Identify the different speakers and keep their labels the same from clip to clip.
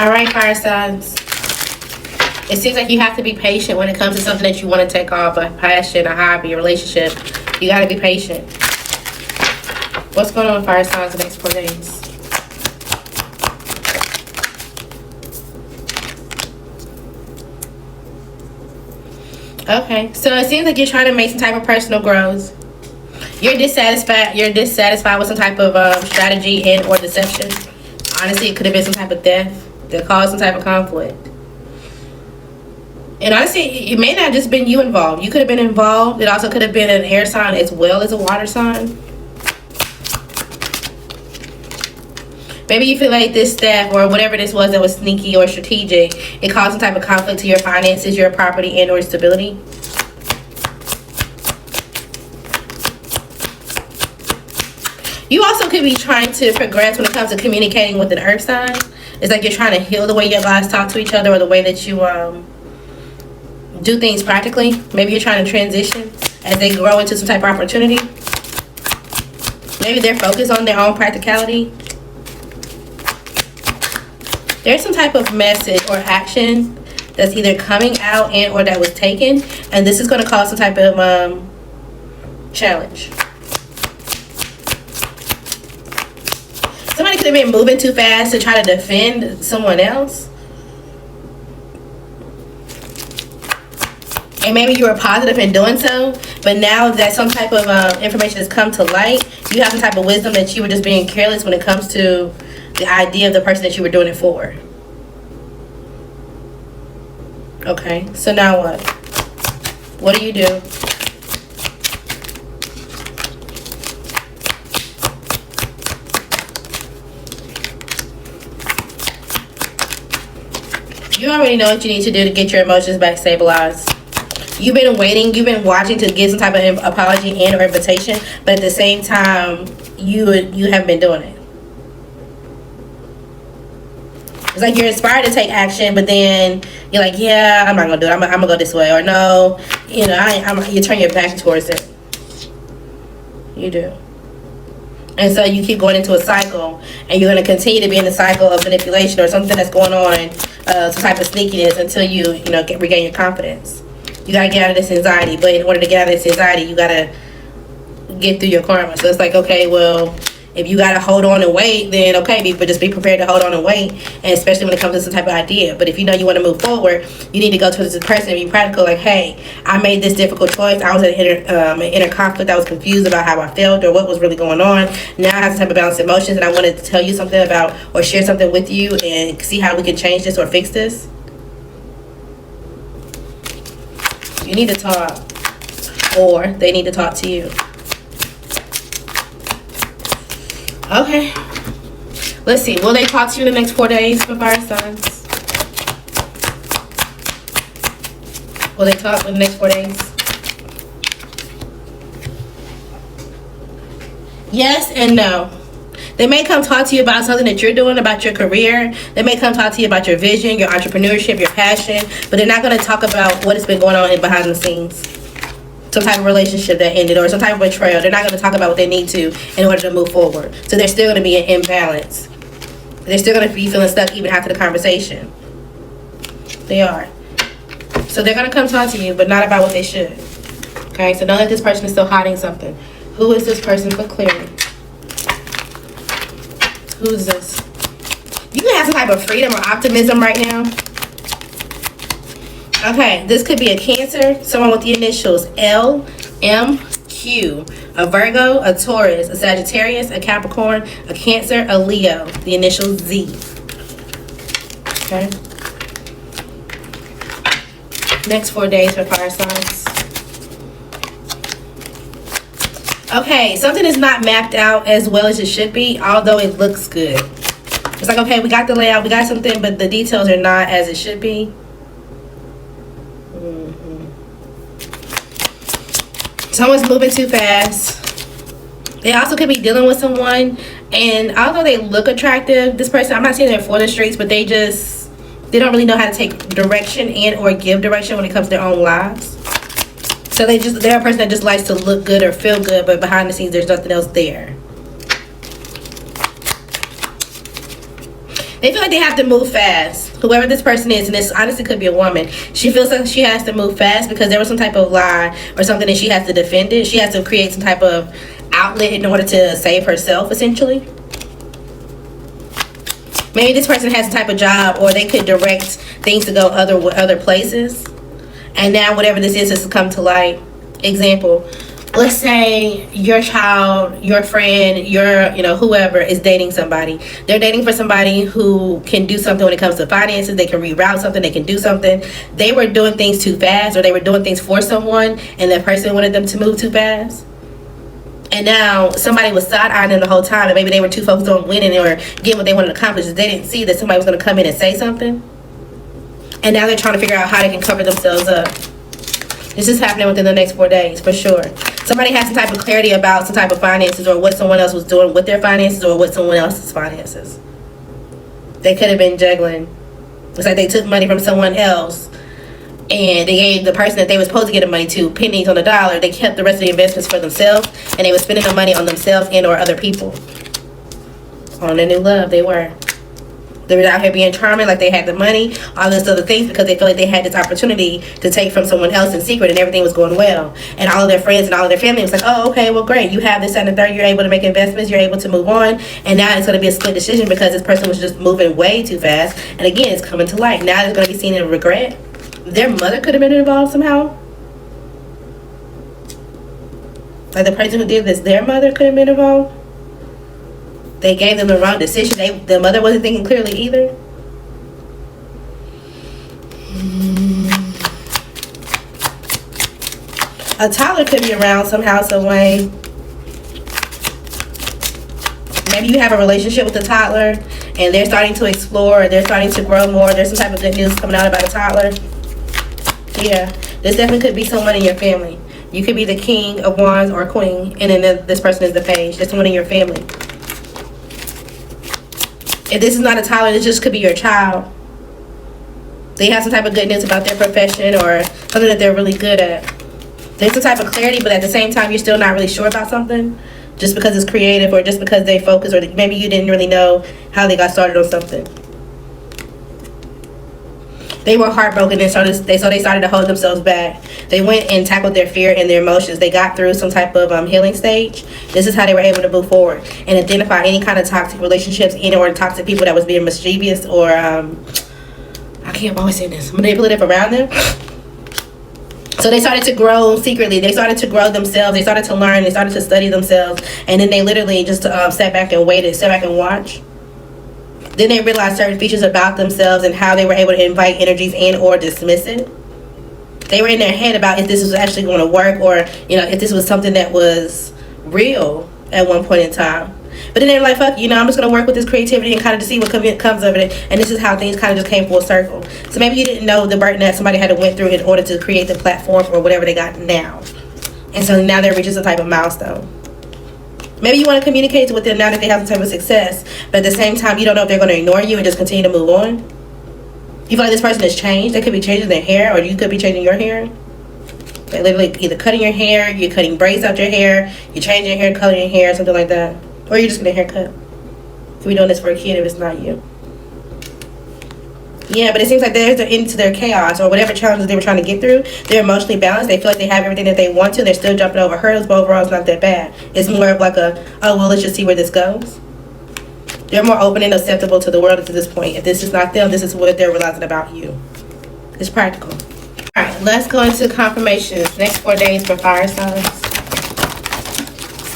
Speaker 1: All right, fire signs. It seems like you have to be patient when it comes to something that you want to take off, a passion, a hobby, a relationship. You got to be patient. What's going on with fire signs the next 4 days? Okay, so it seems like you're trying to make some type of personal growth. You're dissatisfied. You're dissatisfied with some type of strategy and or deception. Honestly, it could have been some type of death that caused some type of conflict. And honestly, it may not have just been you involved. You could have been involved. It also could have been an air sign as well as a water sign. Maybe you feel like this staff or whatever this was that was sneaky or strategic, it caused some type of conflict to your finances, your property, and or stability. You also could be trying to progress when it comes to communicating with an earth sign. It's like you're trying to heal the way your guys talk to each other or the way that you do things practically. Maybe you're trying to transition as they grow into some type of opportunity. Maybe they're focused on their own practicality. There's some type of message or action that's either coming out and or that was taken, and this is going to cause some type of challenge. Somebody could have been moving too fast to try to defend someone else. And maybe you were positive in doing so, but now that some type of information has come to light, you have some type of wisdom that you were just being careless when it comes to the idea of the person that you were doing it for. Okay, so now what? What do you do? You already know what you need to do to get your emotions back stabilized. You've been waiting, you've been watching to get some type of apology and or invitation, but at the same time, you haven't been doing it. It's like you're inspired to take action, but then you're like, yeah, I'm not gonna do it. I'm gonna go this way, or no, you know, you turn your back towards it. You do. And so you keep going into a cycle, and you're gonna continue to be in the cycle of manipulation or something that's going on, some type of sneakiness until you regain your confidence. You gotta get out of this anxiety, but in order to get out of this anxiety, you gotta get through your karma. So it's like, okay, well, if you gotta hold on and wait, then okay, but just be prepared to hold on and wait, and especially when it comes to some type of idea. But if you know you want to move forward, you need to go to this person and be practical. Like, hey, I made this difficult choice. I was in an inner conflict. I was confused about how I felt or what was really going on. Now I have some type of balanced emotions, and I wanted to tell you something about or share something with you and see how we can change this or fix this. You need to talk, or they need to talk to you. Okay. Let's see. Will they talk to you in the next 4 days for fire signs? Will they talk in the next 4 days? Yes and no. They may come talk to you about something that you're doing, about your career. They may come talk to you about your vision, your entrepreneurship, your passion, but they're not going to talk about what has been going on behind the scenes. Some type of relationship that ended or some type of betrayal. They're not going to talk about what they need to in order to move forward. So they're still going to be in imbalance. They're still going to be feeling stuck even after the conversation. They are. So they're going to come talk to you, but not about what they should. Okay, so know that this person is still hiding something. Who is this person for clarity? Who's this? You can have some type of freedom or optimism right now. Okay, this could be a Cancer, someone with the initials L, M, Q, a Virgo, a Taurus, a Sagittarius, a Capricorn, a Cancer, a Leo, the initials Z. Okay. Next 4 days for fire signs. Okay, something is not mapped out as well as it should be, although it looks good. It's like, okay, we got the layout, we got something, but the details are not as it should be. Someone's moving too fast. They also could be dealing with someone, and although they look attractive, this person, I'm not saying they're for the streets, but they don't really know how to take direction and or give direction when it comes to their own lives. So they're a person that just likes to look good or feel good, but behind the scenes there's nothing else there. They feel like they have to move fast. Whoever this person is, and this honestly could be a woman, she feels like she has to move fast because there was some type of lie or something that she has to defend it. She has to create some type of outlet in order to save herself, essentially. Maybe this person has some type of job, or they could direct things to go other places. And now whatever this is has come to light. Example, let's say your child, your friend, whoever is dating somebody. They're dating for somebody who can do something when it comes to finances. They can reroute something. They can do something. They were doing things too fast, or they were doing things for someone, and that person wanted them to move too fast. And now somebody was side-eyeing them the whole time, and maybe they were too focused on winning or getting what they wanted to accomplish. They didn't see that somebody was going to come in and say something. And now they're trying to figure out how they can cover themselves up. This is happening within the next 4 days, for sure. Somebody has some type of clarity about some type of finances, or what someone else was doing with their finances, or what someone else's finances. They could have been juggling. It's like they took money from someone else, and they gave the person that they were supposed to get the money to pennies on the dollar. They kept the rest of the investments for themselves, and they were spending the money on themselves and or other people. On their new love, they were. They were out here being charming, like they had the money, all this other things, because they felt like they had this opportunity to take from someone else in secret, and everything was going well. And all of their friends and all of their family was like, oh, okay, well, great. You have this and the third. You're able to make investments. You're able to move on. And now it's going to be a split decision because this person was just moving way too fast. And again, it's coming to light. Now it's going to be seen in regret. Their mother could have been involved somehow. Like the person who did this, their mother could have been involved. They gave them the wrong decision. The mother wasn't thinking clearly either. A toddler could be around somehow, some way. Maybe you have a relationship with a toddler and they're starting to explore, they're starting to grow more. There's some type of good news coming out about a toddler. Yeah, this definitely could be someone in your family. You could be the king of wands or queen, and then this person is the page. That's someone in your family. If this is not a toddler, this just could be your child. They have some type of good news about their profession or something that they're really good at. There's some type of clarity, but at the same time, you're still not really sure about something. Just because it's creative, or just because they focus, or maybe you didn't really know how they got started on something. They were heartbroken, and so they started to hold themselves back. They went and tackled their fear and their emotions. They got through some type of healing stage. This is how they were able to move forward and identify any kind of toxic relationships, or toxic people that was being mischievous or I can't always say this, manipulative around them. So they started to grow secretly. They started to grow themselves. They started to learn. They started to study themselves, and then they literally just sat back and waited, sat back and watched. Then they realized certain features about themselves and how they were able to invite energies and or dismiss it. They were in their head about if this was actually going to work, or if this was something that was real at one point in time. But then they were like, fuck, I'm just going to work with this creativity and kind of to see what comes of it. And this is how things kind of just came full circle. So maybe you didn't know the burden that somebody had to went through in order to create the platform or whatever they got now. And so now they're reaching some type of milestone. Maybe you want to communicate with them now that they have some type of success, but at the same time, you don't know if they're going to ignore you and just continue to move on. You feel like this person has changed. They could be changing their hair, or you could be changing your hair. They're literally either cutting your hair, you're cutting braids out your hair, you're changing your hair, coloring your hair, something like that. Or you're just getting a haircut. You could be doing this for a kid if it's not you. Yeah, but it seems like they're into their chaos or whatever challenges they were trying to get through. They're emotionally balanced. They feel like they have everything that they want to. They're still jumping over hurdles, but overall it's not that bad. It's more of like let's just see where this goes. They're more open and acceptable to the world at this point. If this is not them, this is what they're realizing about you. It's practical. All right, let's go into confirmations. Next 4 days for fire signs.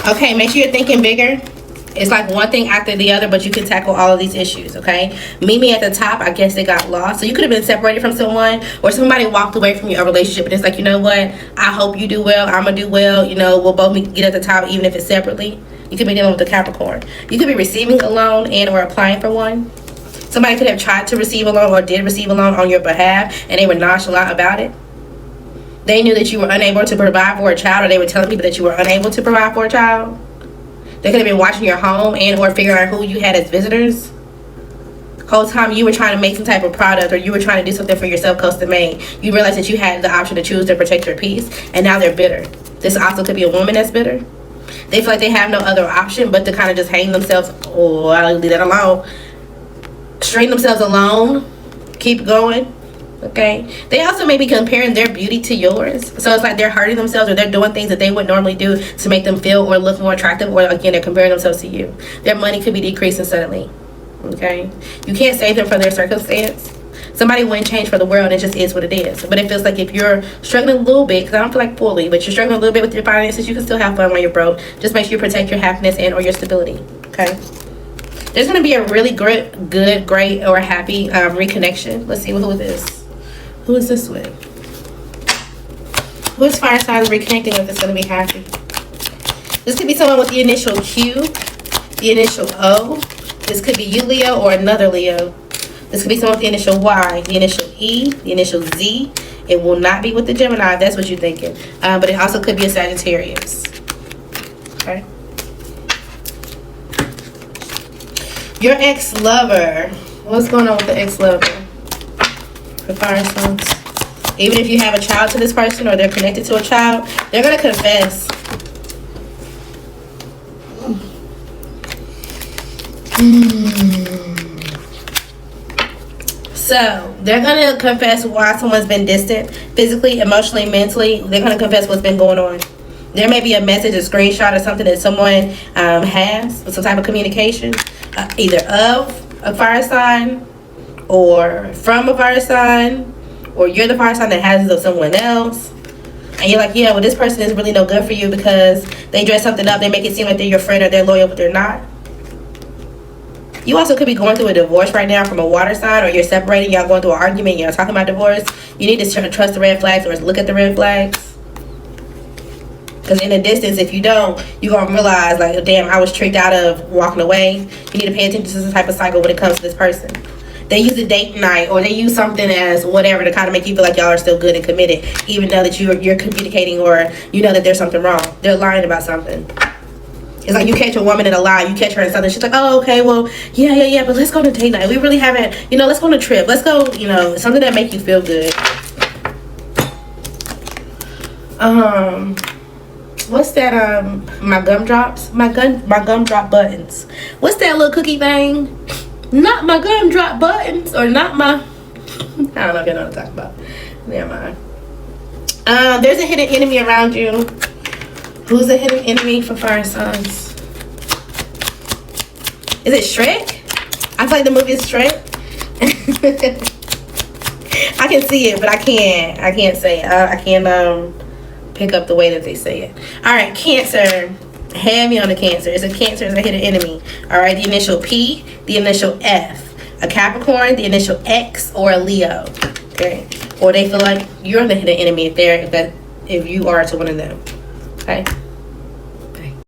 Speaker 1: Okay, make sure you're thinking bigger. It's like one thing after the other, but you can tackle all of these issues, okay? Mimi at the top, I guess they got lost. So you could have been separated from someone, or somebody walked away from your relationship, and it's like, you know what? I hope you do well. I'm going to do well. We'll both get at the top, even if it's separately. You could be dealing with the Capricorn. You could be receiving a loan and or applying for one. Somebody could have tried to receive a loan or did receive a loan on your behalf, and they were nonchalant about it. They knew that you were unable to provide for a child, or they were telling people that you were unable to provide for a child. They could have been watching your home and or figuring out who you had as visitors. Whole time you were trying to make some type of product, or you were trying to do something for yourself custom made. You realized that you had the option to choose to protect your peace, and now they're bitter. This also could be a woman that's bitter. They feel like they have no other option but to kind of just hang themselves. Oh, I'll leave that alone. string themselves alone, keep going. Okay, they also may be comparing their beauty to yours, so it's like they're hurting themselves or they're doing things that they would normally do to make them feel or look more attractive, or again they're comparing themselves to you. Their money could be decreasing suddenly. Okay, you can't save them from their circumstance. Somebody wouldn't change for the world. It just is what it is. But it feels like if you're struggling a little bit, because I don't feel like fully, but you're struggling a little bit with your finances, you can still have fun when you're broke. Just make sure you protect your happiness and or your stability. Okay, there's going to be a really great or happy reconnection. Let's see who it is. Who is this with? Who is fire signs reconnecting with that's going to be happy? This could be someone with the initial Q, the initial O. This could be you, Leo, or another Leo. This could be someone with the initial Y, the initial E, the initial Z. It will not be with the Gemini, if that's what you're thinking. But it also could be a Sagittarius. Okay. Your ex-lover. What's going on with the ex-lover? For fire signs. Even if you have a child to this person or they're connected to a child, they're going to confess. So they're going to confess why someone's been distant physically, emotionally, mentally. They're going to confess what's been going on. There may be a message, a screenshot, or something that someone has, some type of communication, either of a fire sign or from a fire sign, or you're the fire sign that has it of someone else. And you're like, yeah, well, this person is really no good for you because they dress something up. They make it seem like they're your friend or they're loyal, but they're not. You also could be going through a divorce right now from a water sign, or you're separating, y'all going through an argument, y'all talking about divorce. You need to trust the red flags or look at the red flags. Because in the distance, if you don't, you're going to realize, like, damn, I was tricked out of walking away. You need to pay attention to this type of cycle when it comes to this person. They use a date night, or they use something as whatever to kind of make you feel like y'all are still good and committed, even though that you're communicating or you know that there's something wrong. They're lying about something. It's like you catch a woman in a lie. You catch her in something. She's like, oh, okay, well, yeah, but let's go to date night. We really haven't, let's go on a trip. Let's go, something that make you feel good. What's that, my gumdrops? My gumdrop buttons. What's that little cookie thing? Not my gumdrop buttons, or not my, I don't know if you know what I'm talking about. Never mind. There's a hidden enemy around you. Who's the hidden enemy for fire signs? Is it Shrek? I feel like the movie is Shrek. I can see it, but I can't say it. I can't pick up the way that they say it. All right, Cancer. Heavy on the Cancer. It's a Cancer is a hidden enemy. All right, the initial P, the initial F, a Capricorn, the initial X, or a Leo. Okay, or they feel like you're the hidden enemy if you are to one of them. Okay.